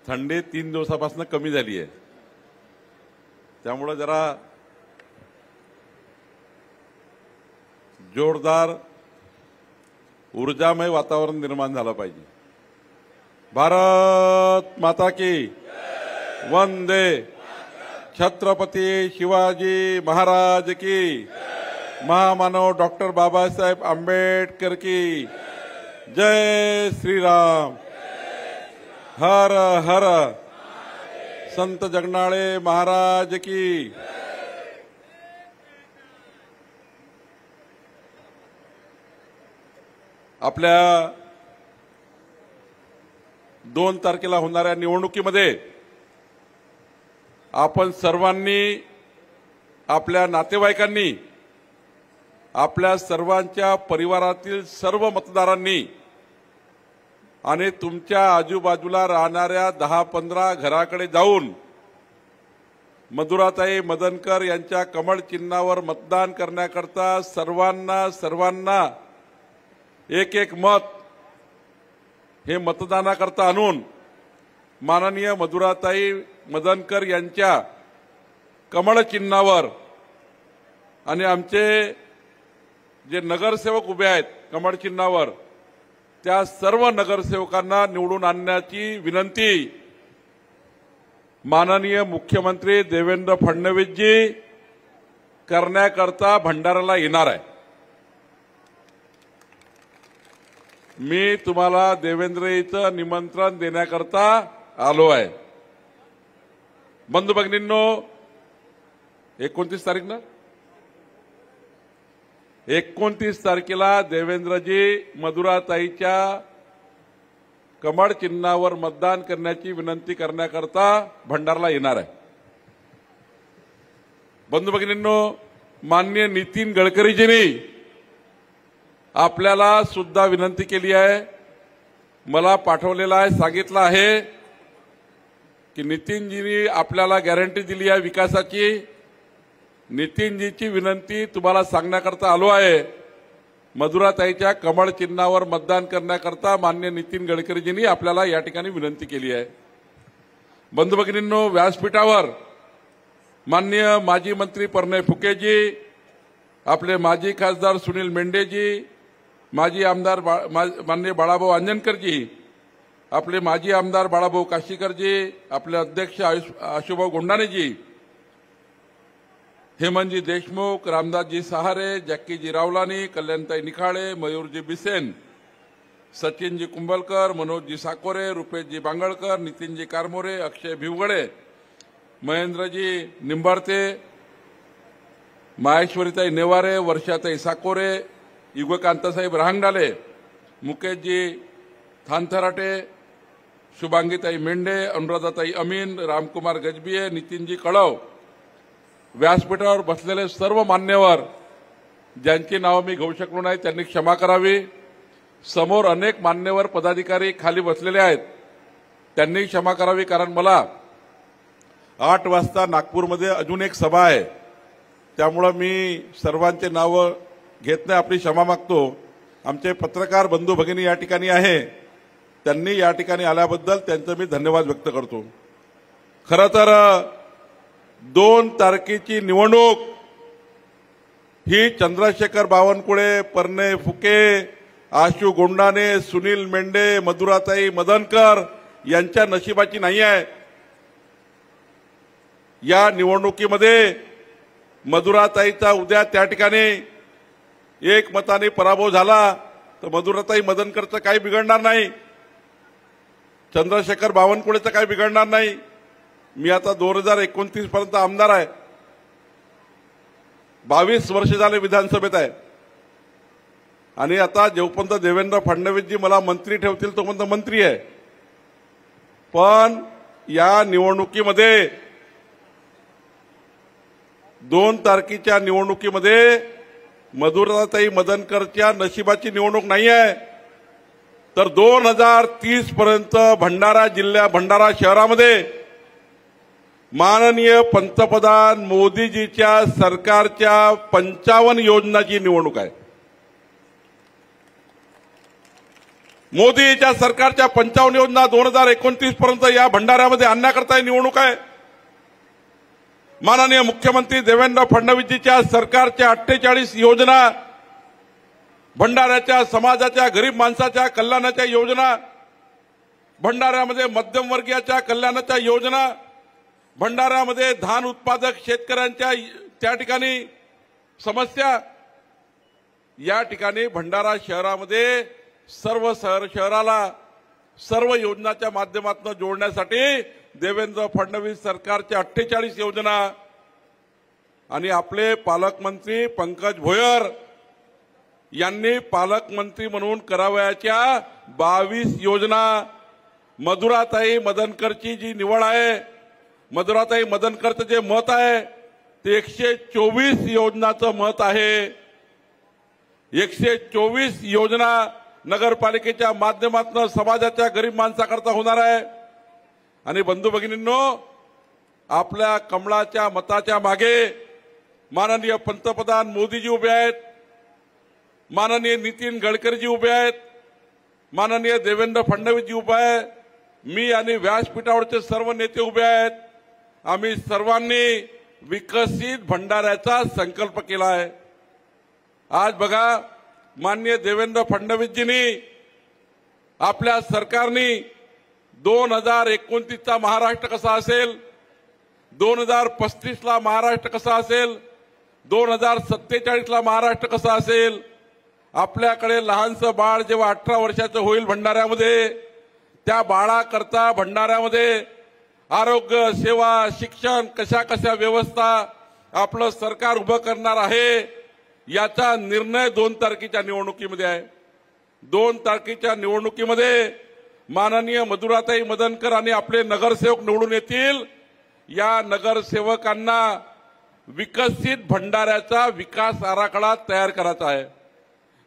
थंडी 3 दिवसापासून कमी झाली आहे, त्यामुळे जरा जोरदार ऊर्जामय वातावरण निर्माण झालं पाहिजे। भारत माता की वंदे, छत्रपती शिवाजी महाराज की, महामानव डॉक्टर बाबासाहेब आंबेडकर की जय श्रीराम। हर हर संत जगनाळे महाराज की। आपल्या 2 तारखेला होणाऱ्या निवडणुकीमध्ये आपण सर्वांनी, आपल्या नातेवाईकांनी, आपल्या सर्वांच्या परिवारातील सर्व मतदारांनी आणि तुमच्या आजूबाजूला राहणाऱ्या 10-15 घराकडे जाऊन मधुराताई मदनकर यांच्या कमळ चिन्हावर मतदान करण्याकरता सर्वांना एक मत हे मतदानाकरता आणून माननीय मधुराताई मदनकर यांच्या कमळ चिन्हावर आणि आमचे जे नगरसेवक उभे आहेत कमळ चिन्हावर त्या सर्व नगरसेवकांना निवडून आणण्याची विनंती माननीय मुख्यमंत्री देवेंद्र फडणवीसजी करण्याकरता भंडाराला येणार आहे। मी तुम्हाला देवेंद्रजीचं निमंत्रण देण्याकरता आलो आहे। बंधू भगिनींनो, 29 तारीख ना, 29 तारखेला देवेंद्रजी मधुराताईच्या कमळ चिन्हावर मतदान करण्याची विनंती करण्याकरता भंडारला येणार आहे। बंधू भगिनींनो, माननीय नितीन गडकरीजींनी आपल्याला सुद्धा विनंती केली आहे, मला पाठवलेला आहे, सांगितलं आहे की नितीनजींनी आपल्याला गॅरंटी दिली आहे विकासाची। नितीनजीची विनंती तुम्हाला सांगण्याकरता आलो आहे। मधुराताईच्या कमळ चिन्हावर मतदान करण्याकरता माननीय नितीन गडकरीजींनी आपल्याला या ठिकाणी विनंती केली आहे। बंधू भगिनींनो, व्यासपीठावर माननीय माजी मंत्री प्रणय फुकेजी, आपले माजी खासदार सुनील मेंढेजी, माजी आमदार माननीय बाळाभाऊ अंजनकरजी, आपले माजी आमदार बाळाभाऊ काशीकरजी, आपले अध्यक्ष आशुभाऊ गोंडाणेजी, हेमंतजी देशमुख, रामदासजी सहारे, जॅक्कीजी रावलानी, कल्याणताई निखाळे, मयूरजी बिसेन, सचिनजी कुंभलकर, मनोजजी साकोरे, रुपेशजी बांगळकर, नितीनजी कारमोरे, अक्षय भिवगडे, महेंद्रजी निंबाळते, माहेश्वरीताई नेवारे, वर्षाताई साकोरे, युगकांतासाहेब रहांगडाले, मुकेशजी थानथराटे, शुभांगीताई मेंढे, अनुराधाताई अमीन, रामकुमार गजबिये, नितीनजी कळव, व्यासपीठावर बसलेले सर्व मान्यवर ज्यांची नावे मी घेऊ शकलो नाही त्यांनी क्षमा करावी। समोर अनेक मान्यवर पदाधिकारी खाली बसलेले आहेत, त्यांनी क्षमा करावी, कारण मला 8 वाजता नागपूरमध्ये अजून एक सभा आहे, त्यामुळे मी सर्वांचे नाव घेत नाही, आपली क्षमा मागतो। आमचे पत्रकार बंधू भगिनी या ठिकाणी आहे, त्यांनी या ठिकाणी आल्याबद्दल त्यांचे मी धन्यवाद व्यक्त करतो। खरं तर 2 तारखेची निवडणूक ही चंद्रशेखर बावनकुळे, प्रणय फुके, आशु गोंडाणे, सुनील मेंढे, मधुराताई मदनकर यांच्या नशिबाची नाही आहे। या निवडणुकीमध्ये मधुराताईचा उद्या त्या ठिकाणी एक मताने पराभव झाला तर मधुराताई मदनकरचं काही बिघडणार नाही, चंद्रशेखर बावनकुळेचं काही बिघडणार नाही। मी आता 2029 पर्यंत आमदार आहे, 22 वर्ष झाले विधानसभेत आहे आणि आता जोपर्यंत देवेंद्र फडणवीसजी मला मंत्री ठेवतील तोपर्यंत मंत्री आहे। पण या निवडणुकीमध्ये 2 तारखेच्या निवडणुकीमध्ये मधुराताई मदनकरच्या नशिबाची निवडणूक नाही आहे, तर 2030 पर्यंत भंडारा शहरामध्ये माननीय पंतप्रधान मोदीजीच्या सरकारच्या 55 योजनांची निवडणूक आहे। मोदीच्या सरकारच्या 55 योजना 2029 पर्यंत या भंडाऱ्यामध्ये आणण्याकरता निवडणूक आहे। माननीय मुख्यमंत्री देवेंद्र फडणवीसजीच्या सरकारच्या 48 योजना, भंडाऱ्याच्या समाजाच्या गरीब माणसाच्या कल्याणाच्या योजना, भंडाऱ्यामध्ये मध्यमवर्गीयाच्या कल्याणाच्या योजना, भंडाऱ्यामध्ये धान उत्पादक शेतकऱ्यांच्या त्या ठिकाणी समस्या, या ठिकाणी भंडारा शहरामध्ये सर्व शहराला सर्व योजनाच्या माध्यमातून जोडण्यासाठी देवेंद्र फडणवीस सरकारच्या 48 योजना आणि आपले पालकमंत्री पंकज भोयर यांनी पालकमंत्री म्हणून करावयाच्या 22 योजना, मधुराताई मदनकरची जी निवड आहे, मधुराताई मदनकरचं जे मत आहे ते 124 योजनाचं मत आहे। 124 योजना नगरपालिकेच्या माध्यमातून समाजाच्या गरीब माणसाकरता होणार आहे। आणि बंधू भगिनींनो, आपल्या कमळाच्या मताच्या मागे माननीय पंतप्रधान मोदीजी उभे आहेत, माननीय नितीन गडकरीजी उभे आहेत, माननीय देवेंद्र फडणवीसजी उभे आहेत, मी आणि व्यासपीठावरचे सर्व नेते उभे आहेत। आम्ही सर्वांनी विकसित भंडाऱ्याचा संकल्प केला आहे। आज बघा, माननीय देवेंद्र फडणवीसजींनी आपल्या सरकारने 2029 चा महाराष्ट्र कसा असेल, 2035 ला महाराष्ट्र कसा असेल, 2047 ला महाराष्ट्र कसा असेल, आपल्याकडे लहानसं बाळ जेव्हा 18 वर्षाचं होईल भंडाऱ्यामध्ये, त्या बाळाकरता भंडाऱ्यामध्ये आरोग्य सेवा, शिक्षण, कशा कशा व्यवस्था आपलं सरकार उभं करणार आहे, याचा निर्णय 2 तारखेच्या निवडणुकीमध्ये आहे। 2 तारखेच्या निवडणुकीमध्ये माननीय मधुराताई मदनकर आणि आपले नगरसेवक निवडून येतील। या नगरसेवकांना विकसित भंडाऱ्याचा विकास आराखडा तयार करायचा आहे।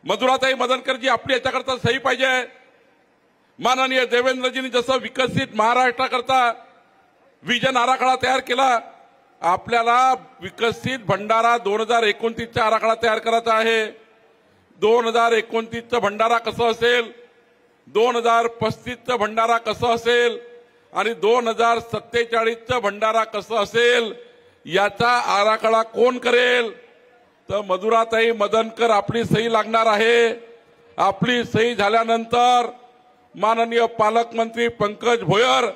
मधुराताई मदनकरजी आपली याच्याकरता सही पाहिजे। माननीय देवेंद्रजींनी जसं विकसित महाराष्ट्राकरता विजन आराखडा तयार केला, आपल्याला विकसित भंडारा 2029 चा आराखडा तयार करायचा आहे। 2029 चा भंडारा कसं असेल, 2035 चा भंडारा कसं असेल आणि 2047 चा भंडारा कसं असेल, याचा आराखडा कोण करेल? तर मधुराताई मदनकर आपली सही लागणार आहे। आपली सही झाल्यानंतर माननीय पालकमंत्री पंकज भोयर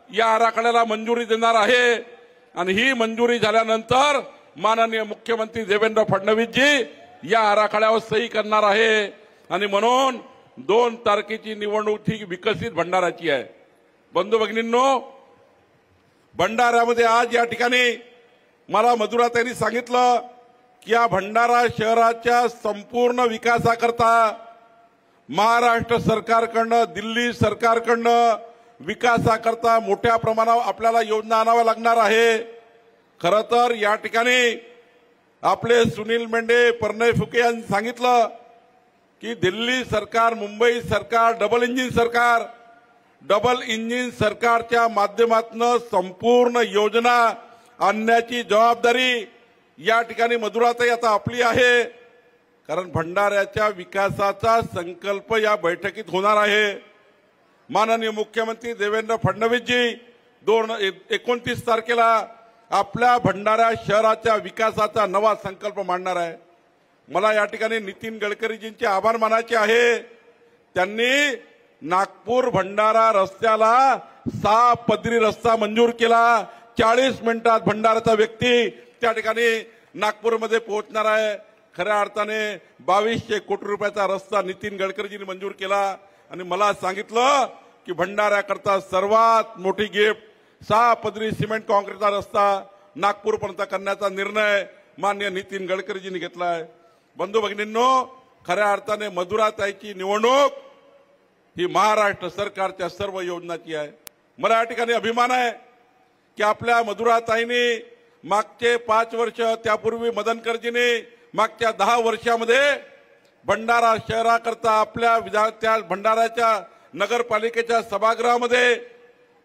या आराखड्याला मंजुरी देणार आहे आणि ही मंजुरी झाल्यानंतर माननीय मुख्यमंत्री देवेंद्र फडणवीसजी या आराखड्यावर सही करणार आहे। आणि म्हणून 2 तारखेची निवडणूक ही विकसित भंडाराची आहे। बंधू भगिनींनो, भंडाऱ्यामध्ये आज या ठिकाणी मला मधुराताईंनी सांगितलं की या भंडारा शहराच्या संपूर्ण विकासाकरता महाराष्ट्र सरकारकडनं, दिल्ली सरकारकडनं विकासाकरता मोठ्या प्रमाणावर आपल्याला योजना आणाव्या लागणार आहे। खरं तर या ठिकाणी आपले सुनील मेंढे, प्रणय फुके यांनी सांगितलं की दिल्ली सरकार, मुंबई सरकार, डबल इंजिन सरकारच्या माध्यमातून संपूर्ण योजना आणण्याची जबाबदारी या ठिकाणी मधुराताई आता आपली आहे। कारण भंडाऱ्याच्या विकासाचा संकल्प या बैठकीत होणार आहे। माननीय मुख्यमंत्री देवेंद्र फडणवीसजी 29 तारखेला आपल्या भंडारा शहराच्या विकासाचा नवा संकल्प मांडणार आहे। मला या ठिकाणी नितीन गडकरीजींचे आभार मानायचे आहे। त्यांनी नागपूर भंडारा रस्त्याला 6 पदरी रस्ता मंजूर केला। 40 मिनिटात भंडाराचा व्यक्ती त्या ठिकाणी नागपूरमध्ये पोहोचणार आहे। खऱ्या अर्थाने 2200 कोटी रुपयाचा रस्ता नितीन गडकरीजींनी मंजूर केला आणि मला सांगितलं की भंडाऱ्याकरता सर्वात मोठी गिफ्ट 6 पदरी सिमेंट काँक्रीटचा रस्ता नागपूरपर्यंत करण्याचा निर्णय माननीय नितीन गडकरीजींनी घेतला आहे। बंधू भगिनींनो, खऱ्या अर्थाने मधुराताईची निवडणूक ही महाराष्ट्र सरकारच्या सर्व योजनाची आहे। मला या ठिकाणी अभिमान आहे की आपल्या मधुराताईंनी मागचे 5 वर्ष, त्यापूर्वी मदनकरजींनी मागच्या 10 वर्षामध्ये भंडारा शहराकरता आपल्या त्या भंडाऱ्याच्या नगरपालिकेच्या सभागृहामध्ये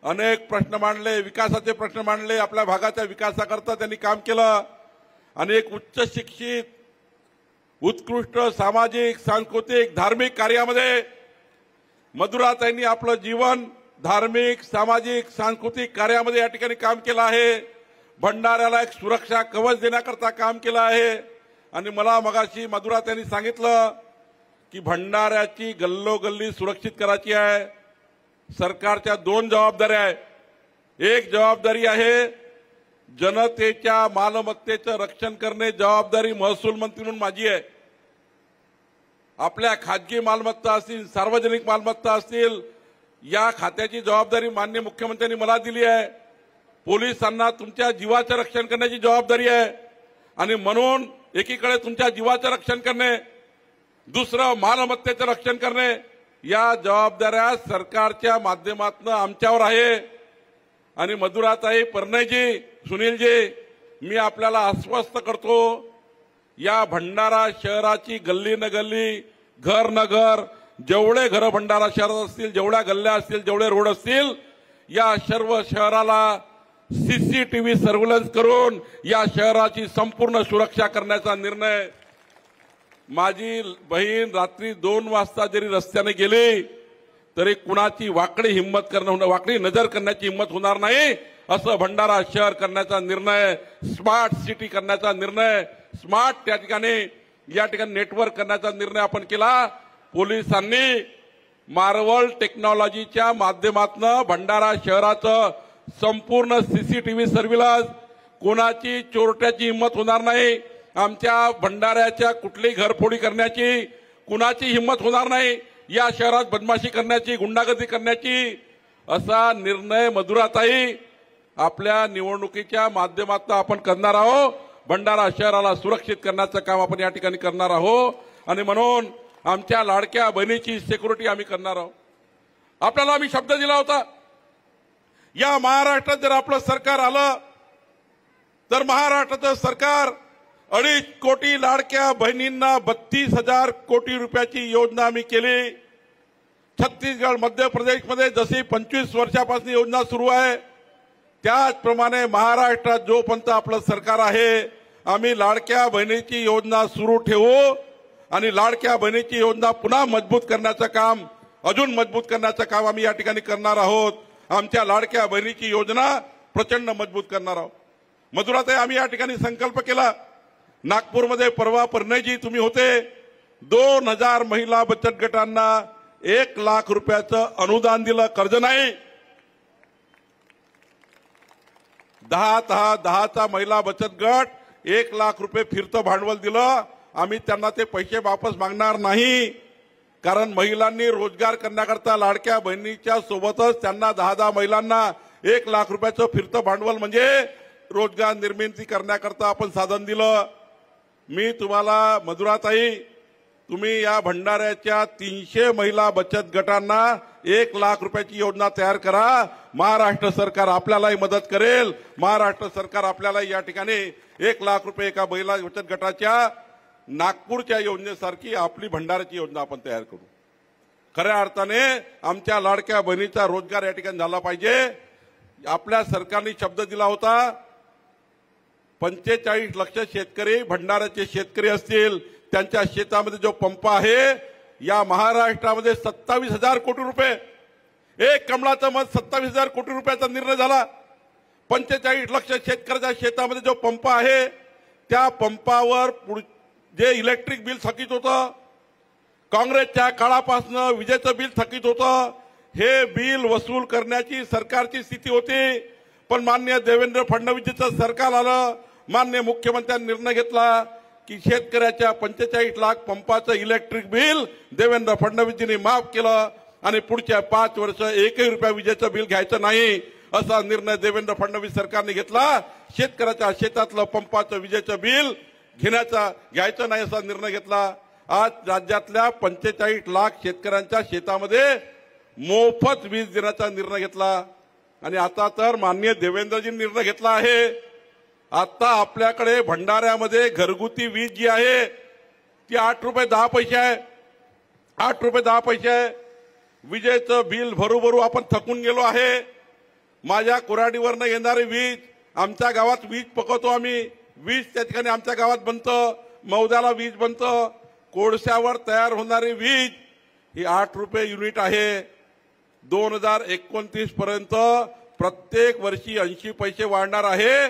अनेक प्रश्न मांडले, विकासाचे प्रश्न मांडले। आपल्या भागाच्या विकासाकरता त्यांनी काम केलं। अनेक उच्च शिक्षित, उत्कृष्ट सामाजिक, सांस्कृतिक, धार्मिक कार्यामध्ये मधुराताईंनी आपलं जीवन धार्मिक, सामाजिक, सांस्कृतिक कार्यामध्ये या ठिकाणी काम केलं आहे. भंडाऱ्याला एक सुरक्षा कवच देण्याकरता काम केलं आहे. आणि मला मगाशी मधुराताईंनी सांगितलं की भंडाऱ्याची गल्लोगल्ली सुरक्षित करायची आहे. सरकारच्या दोन जबाबदाऱ्या आहेत. एक जबाबदारी आहे जनतेच्या मालमत्तेचं रक्षण करणे, जबाबदारी महसूल मंत्री म्हणून माझी आहे. आपल्या खाजगी मालमत्ता असतील, सार्वजनिक मालमत्ता असतील, या खात्याची जबाबदारी माननीय मुख्यमंत्र्यांनी मला दिली आहे. पोलिसांना तुमच्या जीवाचं रक्षण करण्याची जबाबदारी आहे. आणि म्हणून एकीकडे तुमच्या जीवाचं रक्षण करणे, दुसरं मालमत्तेचं रक्षण करणे, या जबाबदाऱ्या सरकारच्या माध्यमातून आमच्यावर आहे. आणि मधुराताई, परनयजी, सुनीलजी, मी आपल्याला आश्वस्त करतो, या भंडारा शहराची गल्ली न गल्ली, घर न घर, जेवढे घर भंडारा शहरात असतील, जेवढ्या गल्ल्या असतील, जेवढे रोड असतील, या सर्व शहराला सीसीटीव्ही सर्व्हिलन्स करून या शहराची संपूर्ण सुरक्षा करण्याचा निर्णय. माझी बहीण रात्री 2 वाजता जरी रस्त्याने गेली तरी कुणाची वाकडी नजर करण्याची हिंमत होणार नाही. असं भंडारा शहर करण्याचा निर्णय, स्मार्ट सिटी करण्याचा निर्णय, स्मार्ट त्या ठिकाणी या ठिकाणी नेटवर्क करण्याचा निर्णय आपण केला. पोलिसांनी मार्वल टेक्नॉलॉजीच्या माध्यमातून भंडारा शहराचं संपूर्ण सीसीटीव्ही सर्व्हिलन्स, कोणाची चोरट्याची हिंमत होणार नाही. आमच्या भंडाऱ्याच्या कुठलीही घरफोडी करण्याची कुणाची हिंमत होणार नाही. या शहरात बदमाशी करण्याची, गुंडागर्दी करण्याची, असा निर्णय मधुराताई आपल्या निवडणुकीच्या माध्यमातून आपण करणार आहोत. भंडारा शहराला सुरक्षित करण्याचं काम आपण या ठिकाणी करणार आहोत. आणि म्हणून आमच्या लाडक्या बहिणीची सिक्युरिटी आम्ही करणार आहोत. आपल्याला आम्ही शब्द दिला होता, या महाराष्ट्रात जर आपलं सरकार आलं तर महाराष्ट्राचं सरकार 2.5 कोटी लाडक्या बहिणींना 32,000 कोटी रुपयाची योजना आम्ही केली. छत्तीसगड, मध्य प्रदेशमध्ये जशी 25 वर्षापासून योजना सुरू आहे, त्याचप्रमाणे महाराष्ट्रात जोपर्यंत आपलं सरकार आहे, आम्ही लाडक्या बहिणीची योजना सुरू ठेवू. आणि लाडक्या बहिणीची योजना पुन्हा मजबूत करण्याचं काम, अजून मजबूत करण्याचं काम आम्ही या ठिकाणी करणार आहोत. आमच्या लाडक्या बहिणीची योजना प्रचंड मजबूत करणार आहोत. मधुराताई, आम्ही या ठिकाणी संकल्प केला. नागपूरमध्ये परवा परनयजी तुम्ही होते, 2000 महिला बचत गटांना 1 लाख रुपयाचं अनुदान दिलं, कर्ज नाही. 10चा महिला बचत गट 1 लाख रुपये फिरतं भांडवल दिलं. आम्ही त्यांना ते पैसे वापस मागणार नाही, कारण महिलांनी रोजगार करण्याकरता लाडक्या बहिणीच्या सोबतच त्यांना 10 महिलांना 1 लाख रुपयाचं फिरतं भांडवल म्हणजे रोजगार निर्मिती करण्याकरता आपण साधन दिलं. मी तुम्हाला मधुराताई, तुम्ही या भंडाऱ्याच्या 300 महिला बचत गटांना 1 लाख रुपयाची योजना तयार करा. महाराष्ट्र सरकार आपल्यालाही मदत करेल. महाराष्ट्र सरकार आपल्याला या ठिकाणी 1 लाख रुपये एका महिला बचत गटाच्या नागपूरच्या योजनेसारखी आपली भंडाऱ्याची योजना आपण तयार करू. खऱ्या अर्थाने आमच्या लाडक्या बहिणीचा रोजगार या ठिकाणी झाला पाहिजे. आपल्या सरकारने शब्द दिला होता, 45 लाख शेतकरी, भंडाऱ्याचे शेतकरी असतील, त्यांच्या शेतामध्ये जो पंप आहे, या महाराष्ट्रामध्ये 27,000 कोटी रुपये, एक कमळाचं मत 27,000 कोटी रुपयाचा निर्णय झाला. 45 लाख शेतकऱ्याच्या शेतामध्ये जो पंप आहे, त्या पंपावर जे इलेक्ट्रिक बिल थकीत होतं, काँग्रेसच्या काळापासून विजेचं बिल थकीत होतं, हे बिल वसूल करण्याची सरकारची स्थिती होती. पण माननीय देवेंद्र फडणवीसचं सरकार आलं, माननीय मुख्यमंत्र्यांनी निर्णय घेतला की शेतकऱ्याच्या 45 लाख पंपाचं इलेक्ट्रिक बिल देवेंद्र फडणवीसजींनी माफ केलं आणि पुढच्या 5 वर्ष 1 रुपया विजेचं बिल घ्यायचं नाही, असा निर्णय देवेंद्र फडणवीस सरकारने घेतला. शेतकऱ्याच्या शेतातलं पंपाचं विजेचं बिल घ्यायचं नाही असा निर्णय घेतला. आज राज्यातल्या 45 लाख शेतकऱ्यांच्या शेतामध्ये मोफत वीज देण्याचा निर्णय घेतला. आणि आता तर माननीय देवेंद्रजींनी निर्णय घेतला आहे, आता आपल्याकडे भंडाऱ्यामध्ये घरगुती वीज जी आहे ती 8 रुपये 10 पैसे आहे. 8 रुपये 10 पैसे आहे. विजेचं बिल भरू आपण थकून गेलो आहे. माझ्या कुऱ्हाडीवरनं येणारी वीज, आमच्या गावात वीज पकवतो आम्ही, वीज त्या ठिकाणी आमच्या गावात बनतं, मौद्याला वीज बनतं. कोळशावर तयार होणारी वीज ही 8 रुपये युनिट आहे. 2029 पर्यंत प्रत्येक वर्षी 80 पैसे वाढणार आहे.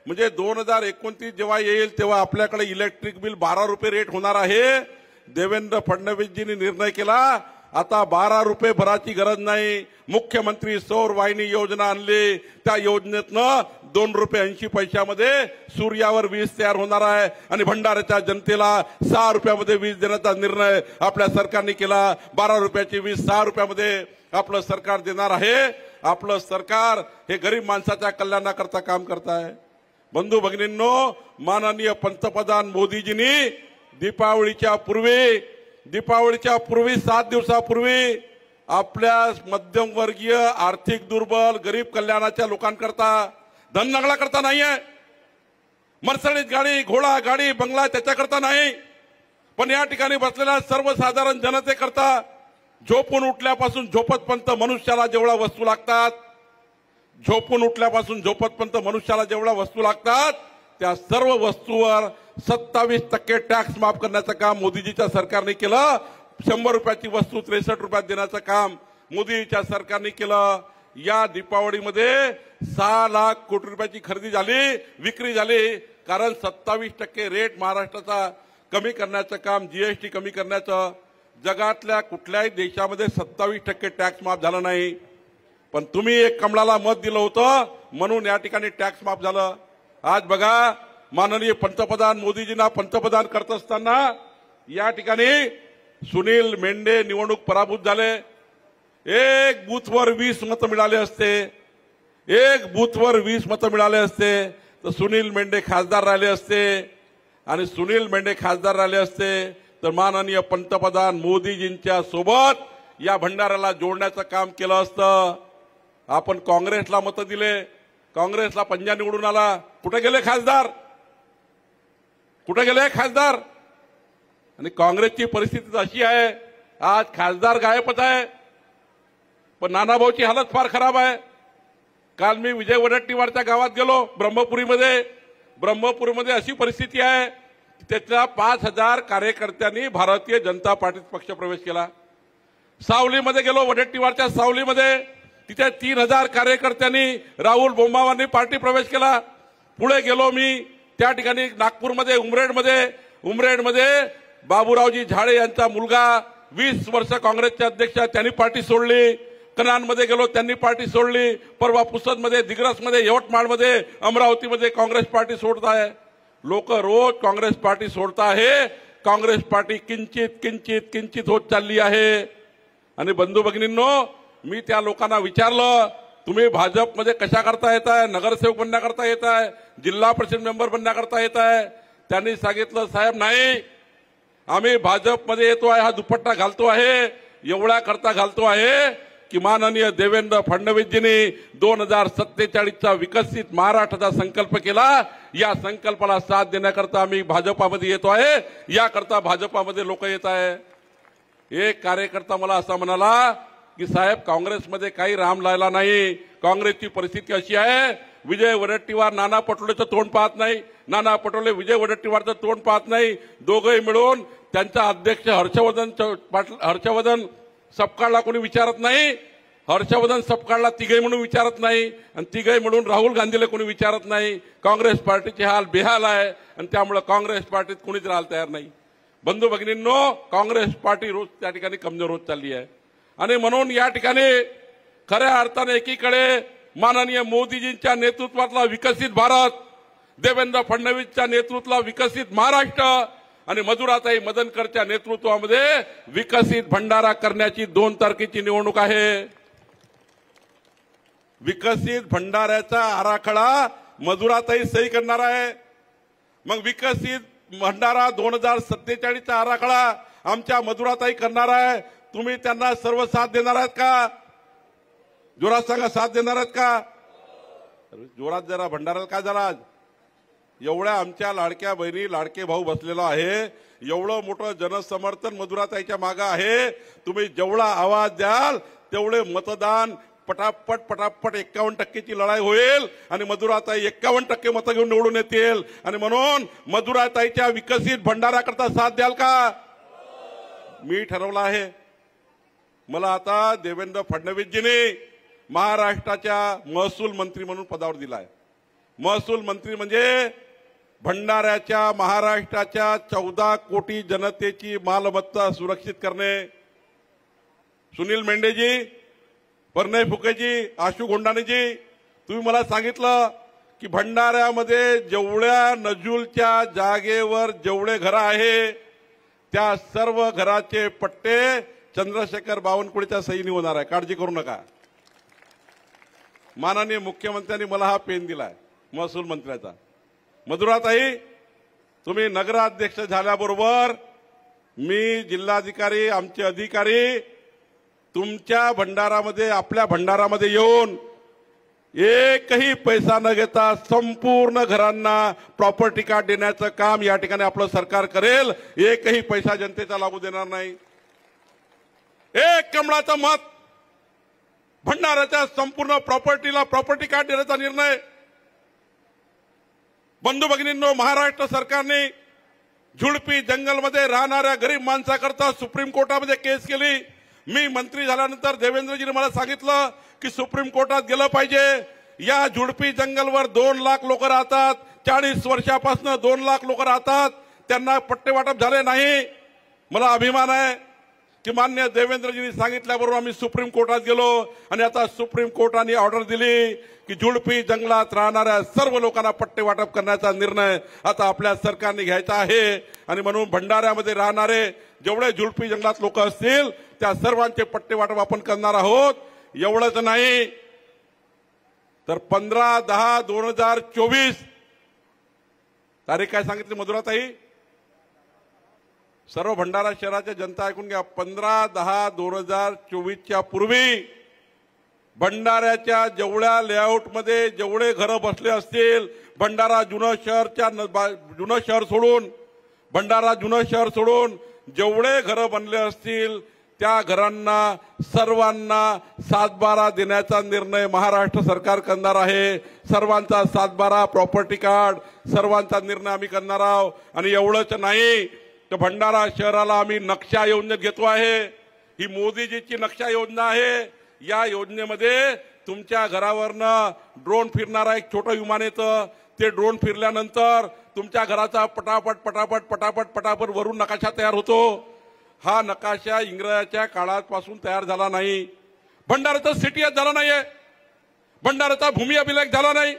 म्हणजे 2029 जेव्हा येईल तेव्हा आपल्याकडे इलेक्ट्रिक बिल 12 रुपये रेट होणार आहे. देवेंद्र फडणवीसजींनी निर्णय केला, आता 12 रुपये भराची गरज नाही. मुख्यमंत्री सौर वाहिनी योजना आणली, त्या योजनेतनं 2 रुपये 80 पैशामध्ये सूर्यावर वीज तयार होणार आहे आणि भंडाऱ्याच्या जनतेला 6 रुपयामध्ये वीज देण्याचा निर्णय आपल्या सरकारने केला. 12 रुपयाची वीज 6 रुपयामध्ये आपलं सरकार देणार आहे. आपलं सरकार हे गरीब माणसाच्या कल्याणाकरता काम करत आहे. बंधू भगिनींनो, माननीय पंतप्रधान मोदीजींनी दीपावलीच्या पूर्वी 7 दिवसापूर्वी आपल्या मध्यमवर्गीय, आर्थिक दुर्बल, गरीब कल्याणाच्या लोकांकरता, धननगला करता नाहीये, मर्सडीज गाडी, घोडा गाडी, बंगला त्याच्याकरता नाही, पण या ठिकाणी बसलेल्या सर्वसाधारण जनतेकरता झोपून उठल्यापासून झोपतपर्यंत मनुष्याला जेवढ्या वस्तू लागतात, झोपून उठल्यापासून झोपतपर्यंत मनुष्याला जेवढ्या वस्तू लागतात त्या सर्व वस्तूवर 27% टॅक्स माफ करण्याचं काम मोदीजीच्या सरकारने केलं. 100 रुपयाची वस्तू 63 रुपयात देण्याचं काम मोदीजीच्या सरकारने केलं. या दीपावलीमध्ये 6 लाख कोटी रुपयाची खरेदी झाली, विक्री झाली. कारण 27% रेट महाराष्ट्राचा कमी करण्याचं काम, जीएसटी कमी करण्याचं, जगातल्या कुठल्याही देशामध्ये 27% टॅक्स माफ झालं नाही. पण तुम्ही एक कमळाला मत दिलं होतं म्हणून या ठिकाणी टॅक्स माफ झालं. आज बघा, माननीय पंतप्रधान मोदीजींना पंतप्रधान करत असताना या ठिकाणी सुनील मेंढे निवडणूक पराभूत झाले. एक बूथवर 20 मतं मिळाले असते, एक बूथवर 20 मतं मिळाले असते तर सुनील मेंढे खासदार राहिले असते. आणि सुनील मेंढे खासदार राहिले असते तर माननीय पंतप्रधान मोदीजींच्या सोबत या भंडाऱ्याला जोडण्याचं काम केलं असतं. आपण काँग्रेसला मतं दिले, काँग्रेसला पंजा निवडून आला. कुठे गेले खासदार? कुठे गेले खासदार? आणि काँग्रेसची परिस्थिती अशी आहे, आज खासदार गायबच आहे. पण नानाभाऊची हालत फार खराब आहे. काल मी विजय वडेट्टीवारच्या गावात गेलो, ब्रह्मपुरीमध्ये अशी परिस्थिती आहे, त्याच्या 5000 कार्यकर्त्यांनी भारतीय जनता पार्टीत पक्ष प्रवेश केला. सावलीमध्ये गेलो, वडेट्टीवारच्या सावलीमध्ये, तिथे 3000 कार्यकर्त्यांनी, राहुल बोंबावांनी पार्टी प्रवेश केला. पुढे गेलो मी, त्या ठिकाणी नागपूरमध्ये उमरेडमध्ये बाबूरावजी झाडे यांचा मुलगा 20 वर्ष काँग्रेसचे अध्यक्ष, त्यांनी पार्टी सोडली. कनानमध्ये गेलो, त्यांनी पार्टी सोडली. परवा पुसदमध्ये, दिग्रसमध्ये, यवतमाळमध्ये, अमरावतीमध्ये काँग्रेस पार्टी सोडत आहे. लोक रोज काँग्रेस पार्टी सोडत आहे. काँग्रेस पार्टी किंचित होत चालली आहे. आणि बंधू भगिनींनो, मी त्या लोकांना विचारलं, तुम्ही भाजपमध्ये कशा करता येत आहे? नगरसेवक बनण्याकरता येत आहे, जिल्हा परिषद मेंबर बनण्याकरता येत आहे? त्यांनी सांगितलं, साहेब नाही, आम्ही भाजपमध्ये येतो आहे, हा दुपट्टा घालतो आहे, एवढ्या करता घालतो आहे की माननीय देवेंद्र फडणवीसजींनी 2047चा विकसित महाराष्ट्राचा संकल्प केला. या संकल्पाला साथ देण्याकरता आम्ही भाजपामध्ये येतो आहे, याकरता भाजपामध्ये लोक येत आहे. एक कार्यकर्ता मला असा म्हणाला की साहेब, काँग्रेसमध्ये काही राम लायला नाही. काँग्रेसची परिस्थिती अशी आहे, विजय वडेट्टीवार नाना पटोलेचं तोंड पाहत नाही, नाना पटोले विजय वडेट्टीवारचं तोंड पाहत नाही. दोघंही मिळून त्यांचा अध्यक्ष हर्षवर्धन सपकाळला कोणी विचारत नाही, हर्षवर्धन सपकाळला तिघे म्हणून विचारत नाही, आणि तिघे म्हणून राहुल गांधीला कोणी विचारत नाही. काँग्रेस पार्टीचे हाल बेहाल आहे आणि त्यामुळे काँग्रेस पार्टीत कोणीच राहायला तयार नाही. बंधू भगिनींनो, काँग्रेस पार्टी रोज त्या ठिकाणी कमजोर होत चालली आहे. आणि म्हणून या ठिकाणी खऱ्या अर्थाने एकीकडे माननीय मोदीजींच्या नेतृत्वातला विकसित भारत, देवेंद्र फडणवीसच्या नेतृत्वातला विकसित महाराष्ट्र आणि मधुराताई मदनकरच्या नेतृत्वामध्ये विकसित भंडारा करण्याची 2 तारखेची निवडणूक आहे. विकसित भंडाऱ्याचा आराखडा मधुराताई सही करणार आहे. मग विकसित भंडारा 2047चा आराखडा आमच्या मधुराताई करणार आहे. तुम्ही त्यांना सर्व साथ देणार आहात का? जोरात सांगा, साथ देणार आहात का? जोरात जरा. भंडारा काय झाला आज? एवढ्या आमच्या लाडक्या बहिणी, लाडके भाऊ बसलेला आहे, एवढं मोठं जनसमर्थन मधुराताईच्या मागे आहे. तुम्ही जेवढा आवाज द्याल तेवढे मतदान पटापट 51%ची लढाई होईल आणि मधुराताई 51% मतं घेऊन निवडून येतील. आणि म्हणून मधुराताईच्या विकसित भंडाराकरता साथ द्याल का? मी ठरवलं आहे, मला आता देवेंद्र फडणवीसजींनी महाराष्ट्राच्या महसूल मंत्री म्हणून पदावर दिलाय। महसूल मंत्री म्हणजे भंडाऱ्याच्या महाराष्ट्राच्या 14 कोटी जनतेची मालमत्ता सुरक्षित करणे। सुनील मेंढेजी, प्रणय फुकेजी, आशू गोंडाणेजी, तुम्ही मला सांगितलं की भंडाऱ्यामध्ये जेवढ्या नजूलच्या जागेवर जेवढे घर आहे त्या सर्व घराचे पट्टे चंद्रशेखर बावनकुळेच्या सहीने होणार आहे, काळजी करू नका। माननीय मुख्यमंत्र्यांनी मला हा पेन दिलाय महसूल मंत्र्याचा। मधुराताई, तुम्ही नगराध्यक्ष झाल्याबरोबर मी, जिल्हाधिकारी, आमचे अधिकारी तुमच्या भंडारामध्ये, आपल्या भंडारामध्ये येऊन एकही पैसा न घेता संपूर्ण घरांना प्रॉपर्टी कार्ड देण्याचं काम या ठिकाणी आपलं सरकार करेल। एकही पैसा जनतेचा लागू देणार नाही। एक कमळाचं मत, भंडाऱ्याच्या संपूर्ण प्रॉपर्टीला प्रॉपर्टी कार्ड देण्याचा निर्णय। बंधू भगिनींनो, महाराष्ट्र सरकारने झुडपी जंगलमध्ये राहणाऱ्या गरीब माणसाकरता सुप्रीम कोर्टामध्ये केस केली। मी मंत्री झाल्यानंतर देवेंद्रजीने मला सांगितलं की सुप्रीम कोर्टात गेलं पाहिजे। या झुडपी जंगलवर 2 लाख लोक राहतात, 40 वर्षापासून 2 लाख लोक राहतात, त्यांना पट्टे वाटप झाले नाही। मला अभिमान आहे की मान्य देवेंद्रजींनी सांगितल्याबरोबर आम्ही सुप्रीम कोर्टात गेलो आणि आता सुप्रीम कोर्टाने ऑर्डर दिली की झुडपी जंगलात राहणाऱ्या सर्व लोकांना पट्टे वाटप करण्याचा निर्णय आता आपल्या सरकारने घ्यायचा आहे। आणि म्हणून भंडाऱ्यामध्ये राहणारे जेवढे झुडपी जंगलात लोक असतील त्या सर्वांचे पट्टे वाटप आपण करणार आहोत। एवढंच नाही तर 15/10/2024 तारीख काय सांगितली मधुराताई? सर्व भंडारा शहराच्या जनता ऐकून घ्या, 15/10/2024च्या पूर्वी भंडाऱ्याच्या जेवढ्या लेआउटमध्ये जेवढे घरं बसले असतील, भंडारा जुनं शहर सोडून, भंडारा जुनं शहर सोडून जेवढे घरं बनले असतील त्या घरांना सर्वांना 7/12 देण्याचा निर्णय महाराष्ट्र सरकार करणार आहे। सर्वांचा 7/12 प्रॉपर्टी कार्ड, सर्वांचा निर्णय आम्ही करणार आहोत। आणि एवढंच नाही तर भंडारा शहराला आम्ही नक्षा योजना घेतो आहे। ही मोदीजीची नक्षा योजना आहे। या योजनेमध्ये तुमच्या घरावरनं ड्रोन फिरणारा एक छोटं विमान येतं, ते ड्रोन फिरल्यानंतर तुमच्या घराचा पटापट वरून नकाशा तयार होतो। हा नकाशा इंग्रजाच्या काळापासून तयार झाला नाही। भंडाऱ्याचा सिटी झाला नाहीये, भंडाऱ्याचा भूमी अभिलेख झाला नाही,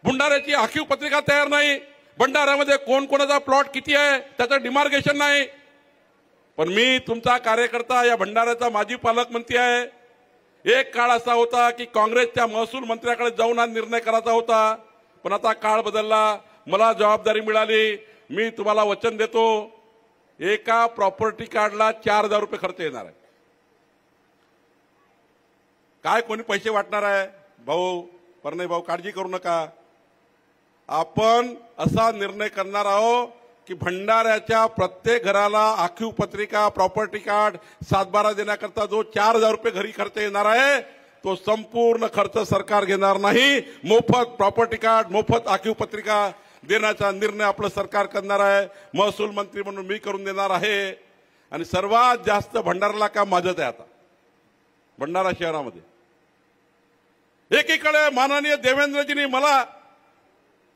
भंडाऱ्याची आखीव पत्रिका तयार नाही, भंडाऱ्यामध्ये कोणाचा प्लॉट किती आहे त्याचं डिमार्केशन नाही। पण मी तुमचा कार्यकर्ता, या भंडाऱ्याचा माजी पालकमंत्री आहे। एक काळ असा होता की काँग्रेसच्या महसूल मंत्र्याकडे जाऊन हा निर्णय करायचा होता, पण आता काळ बदलला, मला जबाबदारी मिळाली। मी तुम्हाला वचन देतो, एका प्रॉपर्टी कार्डला 4000 रुपये खर्च येणार आहे। काय कोणी पैसे वाटणार आहे? भाऊ, प्रणय भाऊ, काळजी करू नका। आपण असा निर्णय करणार आहोत की भंडाऱ्याच्या प्रत्येक घराला आखीव पत्रिका, प्रॉपर्टी कार्ड 7/12 देण्याकरता जो 4000 रुपये घरी खर्च येणार आहे तो संपूर्ण खर्च सरकार घेणार नाही। मोफत प्रॉपर्टी कार्ड, मोफत आखीव पत्रिका देण्याचा निर्णय आपलं सरकार करणार आहे। महसूल मंत्री म्हणून मी करून देणार आहे। आणि सर्वात जास्त भंडाराला काम माझंच आहे। आता भंडारा शहरामध्ये एकीकडे माननीय देवेंद्रजींनी मला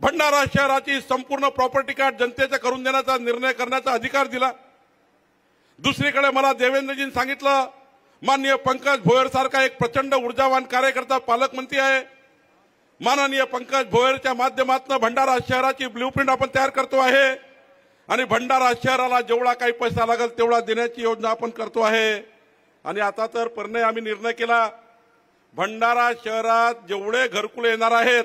भंडारा शहराची संपूर्ण प्रॉपर्टी कार्ड जनतेचं करून देण्याचा निर्णय करण्याचा अधिकार दिला। दुसरीकडे मला देवेंद्रजींनी सांगितलं, माननीय पंकज भोयर सारखा एक प्रचंड ऊर्जावान कार्यकर्ता पालकमंत्री आहे, माननीय पंकज भोयरच्या माध्यमातून भंडारा शहराची ब्ल्यूप्रिंट आपण तयार करतो आहे आणि भंडारा शहराला जेवढा काही पैसा लागेल तेवढा देण्याची योजना आपण करतो आहे। आणि आता तर परिणामी आम्ही निर्णय केला, भंडारा शहरात जेवढे घरकुल येणार आहेत,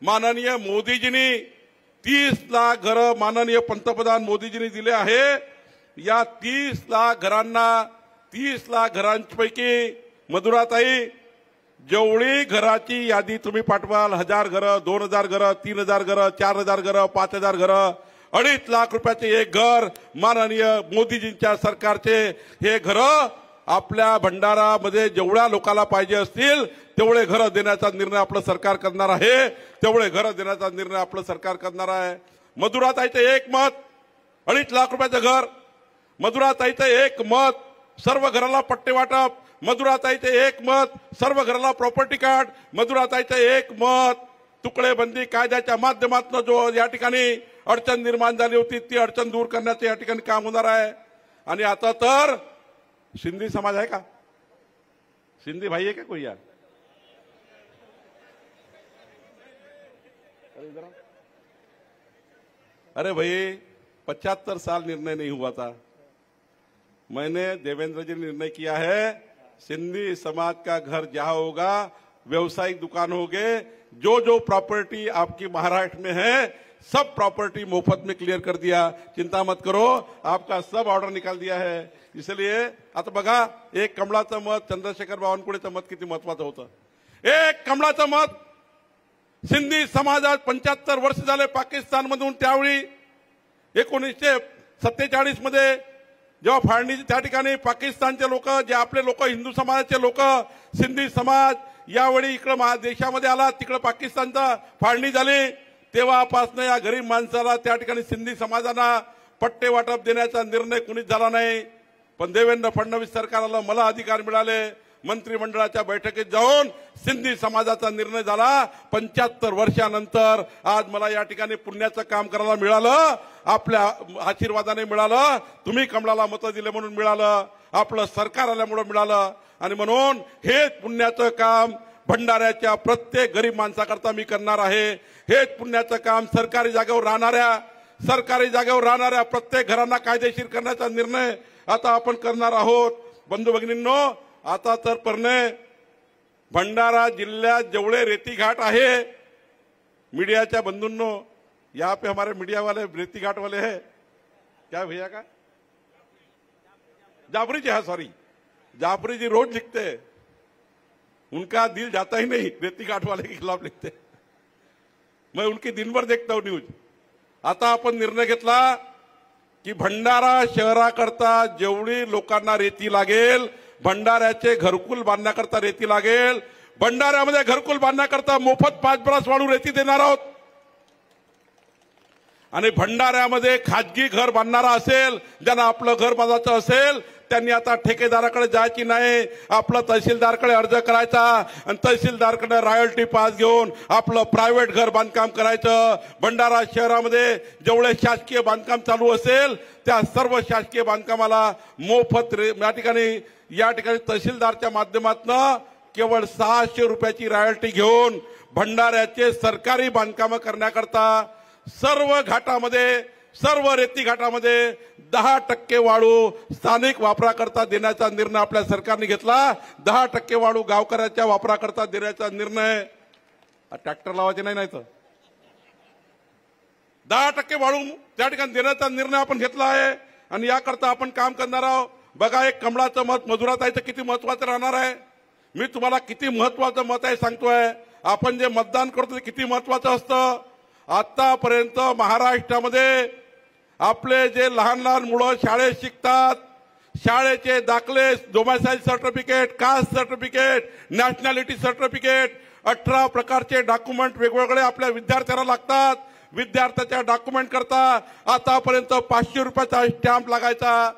माननीय मोदीजींनी 30 लाख घरं माननीय पंतप्रधान मोदीजींनी दिले आहे। या 30 लाख घरांना, 30 लाख घरांपैकी मधुराताई जेवढी घराची यादी तुम्ही पाठवाल, 1000 घरं, 2000 घरं, 3000 घरं, 4000 घरं, 5000 घरं, 2.5 लाख रुपयाचे एक घर माननीय मोदीजींच्या सरकारचे हे घरं आपल्या भंडारामध्ये जेवढ्या लोकांना पाहिजे असतील तेवढे घरं देण्याचा निर्णय आपलं सरकार करणार आहे। तेवढे घरं देण्याचा निर्णय आपलं सरकार करणार आहे। मधुराताईचं एक मत, 2.5 लाख रुपयाचं घर, मधुराताईचं एक मत, सर्व घराला पट्टे वाटप, मधुराताईचे एक मत, सर्व घराला प्रॉपर्टी कार्ड, मधुराताईचे एक मत, तुकडेबंदी कायद्याच्या माध्यमातून जो या ठिकाणी अडचण निर्माण झाली होती ती अडचण दूर करण्याचं या ठिकाणी काम होणार आहे। आणि आता तर सिंधी समाज आहे का, सिंधी भाई है क्या कोई यार? अरे भाई 75 साल निर्णय नहीं हुआ था। मैंने देवेंद्र जी ने निर्णय किया है सिंधी समाज का घर जहां होगा व्यवसायिक दुकान होंगे, जो जो प्रॉपर्टी आपकी महाराष्ट्र में है सब प्रॉपर्टी मुफ्त में क्लियर कर दिया, चिंता मत करो, आपका सब ऑर्डर निकाल दिया है। इसलिए आता बघा एक कमळाचं मत चंद्रशेखर बावनकुळेचं मत किती महत्वाचं होतं। एक कमळाचं मत सिंधी समाजात 75 वर्ष झाले पाकिस्तानमधून, त्यावेळी 1947 मध्ये जेव्हा फाळणी त्या ठिकाणी पाकिस्तानचे लोक, जे आपले लोक हिंदू समाजाचे लोक, सिंधी समाज यावेळी इकडे देशामध्ये आला, तिकडे पाकिस्तानचा फाळणी झाली, तेव्हापासून या गरीब माणसाला त्या ठिकाणी सिंधी समाजाला पट्टे वाटप देण्याचा निर्णय कुणीच झाला नाही। पण देवेंद्र फडणवीस सरकारला मला अधिकार मिळाले, मंत्रिमंडळाच्या बैठकीत जाऊन सिंधी समाजाचा निर्णय झाला। 75 वर्षानंतर आज मला या ठिकाणी पुण्याचं काम करायला मिळालं, आपल्या आशीर्वादाने मिळालं, तुम्ही कमळाला मतं दिले म्हणून मिळालं, आपलं सरकार आल्यामुळे मिळालं। आणि म्हणून हे पुण्याचं काम भंडाऱ्याच्या प्रत्येक गरीब माणसाकरता मी करणार आहे। हेच पुण्याचं काम सरकारी जागेवर राहणाऱ्या प्रत्येक घरांना कायदेशीर करण्याचा निर्णय आता आपण करणार आहोत। बंधू भगिनींनो, आता तर परने भंडारा जिल्ह्यात जेवढे रेती घाट आहे, मीडियाच्या बंधूंनो, यहाँ पे हमारे मीडिया वाले रेती घाट वाले हैं क्या भैया का जाफरी जी, हाँ सॉरी, जाफरी जी रोज लिखते हैं, उनका दिल जाता ही नहीं, रेती घाट वाले के खिलाफ लिखते। मैं उनकी दिन भर देखता हूं न्यूज। आता आपण निर्णय घेतला की भंडारा शहराकरता जेवढी लोकांना रेती लागेल, भंडाऱ्याचे घरकुल बांधण्याकरता रेती लागेल, भंडाऱ्यामध्ये घरकुल बांधण्याकरता मोफत 5 ब्रास वाळू रेती देणार आहोत। आणि भंडाऱ्यामध्ये खाजगी घर बांधणारा असेल, ज्यांना आपलं घर बांधायचं असेल, त्यांनी आता ठेकेदाराकडे जायची नाही, आपलं तहसीलदारकडे अर्ज करायचा आणि तहसीलदारकडे रॉयल्टी पास घेऊन आपलं प्रायव्हेट घर बांधकाम करायचं। भंडारा शहरामध्ये जेवढे शासकीय बांधकाम चालू असेल त्या सर्व शासकीय बांधकामाला मोफत या ठिकाणी तहसीलदारच्या माध्यमातून केवळ 600 रुपयाची रॉयल्टी घेऊन भंडाऱ्याचे सरकारी बांधकाम करण्याकरता सर्व घाटामध्ये, सर्व रेती घाटामध्ये 10% वाळू स्थानिक वापराकरता देण्याचा निर्णय आपल्या सरकारने घेतला। 10% वाळू गावकऱ्याच्या वापराकरता देण्याचा निर्णय, ट्रॅक्टर लावायचे नाही तर 10% वाळू त्या ठिकाणी देण्याचा निर्णय आपण घेतला आहे आणि याकरता आपण काम करणार आहोत। बघा एक कमळाचं मत मधुराताईचं किती महत्वाचं राहणार आहे। मी तुम्हाला किती महत्वाचं मत आहे सांगतोय, आपण जे मतदान करतो ते किती महत्वाचं असतं। आतापर्यंत महाराष्ट्रामध्ये आपले जे लहान लहान मुलं शाळेत शिकतात, शाळेचे दाखले, domicile certificate, caste certificate, nationality certificate, 18 प्रकारचे डॉक्युमेंट वेगवेगळे आपल्या विद्यार्थ्यांना लागतात। विद्यार्थ्याच्या डॉक्युमेंट करता आतापर्यंत 500 रुपयाचा स्टॅम्प लागायचा।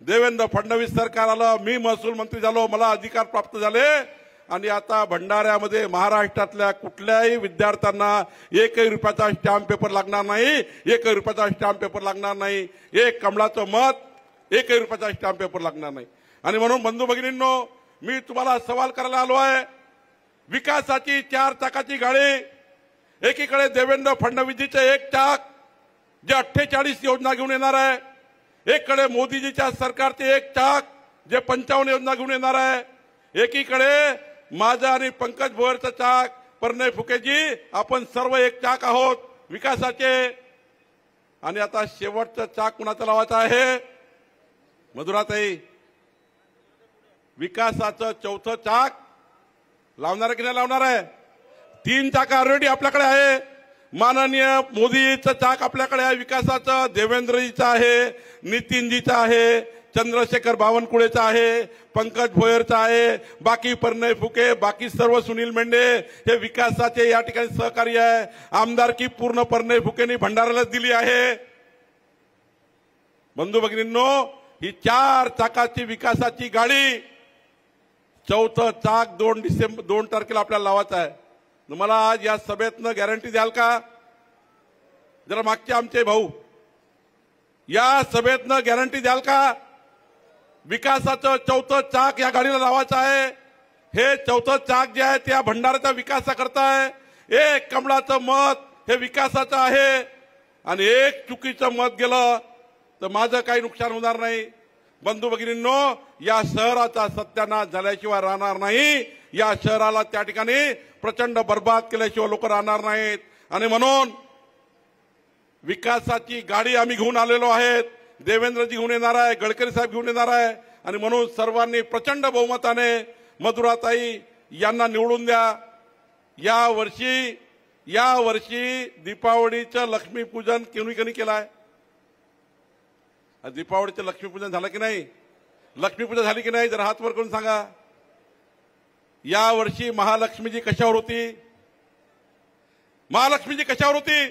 देवेंद्र फडणवीस सरकार आलं, मी महसूल मंत्री झालो, मला अधिकार प्राप्त झाले आणि आता भंडाऱ्यामध्ये महाराष्ट्रातल्या कुठल्याही विद्यार्थ्यांना 1 रुपयाचा स्टॅम्प पेपर लागणार नाही, 1 रुपयाचा स्टॅम्प पेपर लागणार नाही। एक कमळाचं मत, 1 रुपयाचा स्टॅम्प पेपर लागणार नाही। आणि म्हणून बंधू भगिनींनो, मी तुम्हाला सवाल करायला आलो आहे, विकासाची 4 चाकाची गाडी, एकीकडे देवेंद्र फडणवीसजीचे 1 चाक जे 48 योजना घेऊन येणार आहे, एकीकडे मोदीजीच्या सरकारचे 1 चाक जे 55 योजना घेऊन येणार आहे, एकीकडे माझा आणि पंकज भोयरचा चाक, परनय फुकेजी आपण सर्व 1 चाक आहोत विकासाचे। आणि आता शेवटचं चाक कुणाचं लावायचं आहे? मधुराताई, विकासाचं 4थं चाक लावणार की नाही लावणार आहे? 3 चाक ऑलरेडी आपल्याकडे आहे। माननीय मोदीचं चाक आपल्याकडे आहे विकासाचं, देवेंद्रजीचं आहे, नितीनजीचं आहे, चंद्रशेखर बावनकुळेचा आहे, पंकज भोयरचा आहे, बाकी परनय फुके, बाकी सर्व सुनील मेंढे हे विकासाचे या ठिकाणी सहकारी आहे। आमदारकी पूर्ण परनय फुकेंनी भंडाऱ्याला दिली आहे। बंधू भगिनींनो, ही 4 चाकाची विकासाची गाडी चौथं चाक 2 तारखेला आपल्याला लावायचं आहे. मला आज या सभेतनं गॅरंटी द्याल का? जरा मागचे आमचे भाऊ, या सभेतनं गॅरंटी द्याल का? विकासाचं चौथं चाक या गाडीला लावायचं आहे. हे चौथं चाक जे आहे त्या भंडाऱ्याचा विकासाकरता आहे. एक कमळाचं मत हे विकासाचं आहे आणि एक चुकीचं मत गेलं तर माझं काही नुकसान होणार नाही. बंधू भगिनींनो, या शहराचा सत्यानाश झाल्याशिवाय राहणार नाही. या शहराला त्या ठिकाणी प्रचंड बर्बाद केल्याशिवाय लोक राहणार नाहीत. आणि म्हणून विकासाची गाडी आम्ही घेऊन आलेलो आहेत. देवेंद्रजी घेऊन येणार आहे, गडकरी साहेब घेऊन येणार आहे. आणि म्हणून सर्वांनी प्रचंड बहुमताने मधुराताई यांना निवडून द्या. या वर्षी दीपावलीचं लक्ष्मीपूजन कोणी केलं आहे? दीपावलीचं लक्ष्मीपूजन झालं की नाही? लक्ष्मीपूजन झाली की नाही? जरा हात वर करून सांगा. या वर्षी महालक्ष्मीजी कशावर होती? महालक्ष्मीजी कशावर होती?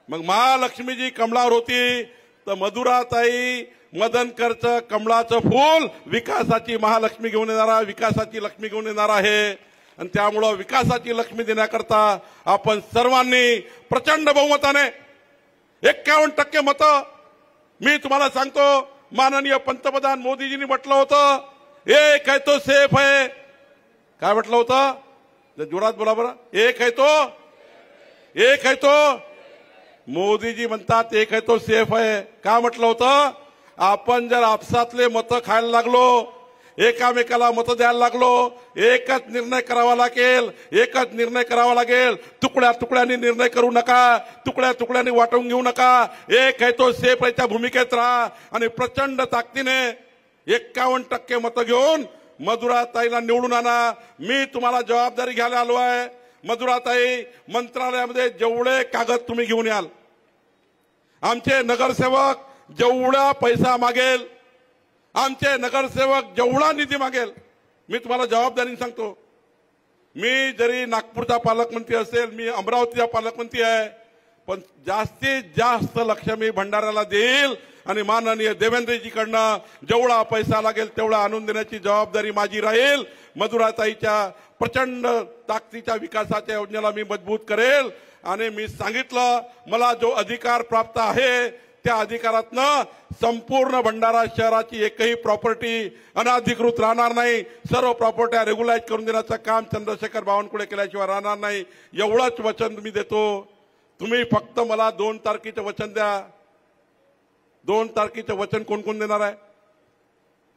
मग महालक्ष्मीजी कमळावर होती तर मधुराताई मदनकरचं कमळाचं फूल विकासाची महालक्ष्मी घेऊन येणारा, विकासाची लक्ष्मी घेऊन येणार आहे. आणि त्यामुळं विकासाची लक्ष्मी देण्याकरता आपण सर्वांनी प्रचंड बहुमताने 51% मतं, मी तुम्हाला सांगतो, माननीय पंतप्रधान मोदीजींनी म्हटलं होतं एक है तो सेफ है. काय म्हटलं होतं? जोरात बोला बरं. एक है तो मोदीजी म्हणतात एक है तो सेफ है. का म्हटलं होतं? आपण जर आपसातले मतं खायला लागलो, एकामेकाला मतं द्यायला लागलो, एकच निर्णय करावा लागेल. तुकड्या तुकड्यांनी निर्णय करू नका, तुकड्या तुकड्यांनी वाटून घेऊ नका. एक है तो सेफ है च्या भूमिकेत राहा आणि प्रचंड ताकदीने 51% मतं घेऊन मधुराताईला निवडून आणा. मी तुम्हाला जबाबदारी घ्यायला आलो आहे. मधुराताई, मंत्रालयामध्ये जेवढे कागद तुम्ही घेऊन याल, आमचे नगरसेवक जेवढा पैसा मागेल, आमचे नगरसेवक जेवढा निधी मागेल, मी तुम्हाला जबाबदारीने सांगतो. मी जरी नागपूरचा पालकमंत्री असेल, मी अमरावतीचा पालकमंत्री आहे, पण जास्तीत जास्त लक्ष मी भंडाऱ्याला देईल आणि माननीय देवेंद्रजीकडनं जेवढा पैसा लागेल तेवढा आणून देण्याची जबाबदारी माझी राहील. मधुराताईच्या प्रचंड ताकदीच्या विकासाच्या योजनेला मी मजबूत करेल. आणि मी सांगितलं, मला जो अधिकार प्राप्त आहे त्या अधिकारातनं संपूर्ण भंडारा शहराची एकही प्रॉपर्टी अनधिकृत राहणार नाही. सर्व प्रॉपर्ट्या रेग्युलाइज करून देण्याचं काम चंद्रशेखर बावनकुळे केल्याशिवाय राहणार नाही. एवढंच वचन मी देतो. तुम्ही फक्त मला 2 तारखेचं वचन द्या. 2 तारखेचं वचन कोण कोण देणार आहे?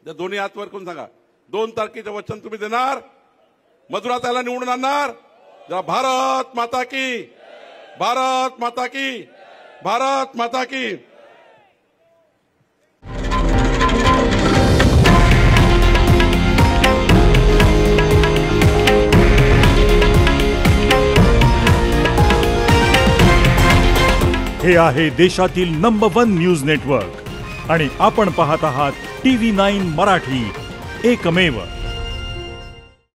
त्या दोन्ही हात वर करून सांगा. 2 तारखेचं वचन तुम्ही देणार? मधुराताईला निवडून आणणार? जरा भारत माता की, भारत माता की, भारत माता की. हे आहे देशातील नंबर 1 न्यूज नेटवर्क आणि आपण पाहत आहात TV9 मराठी, एकमेव.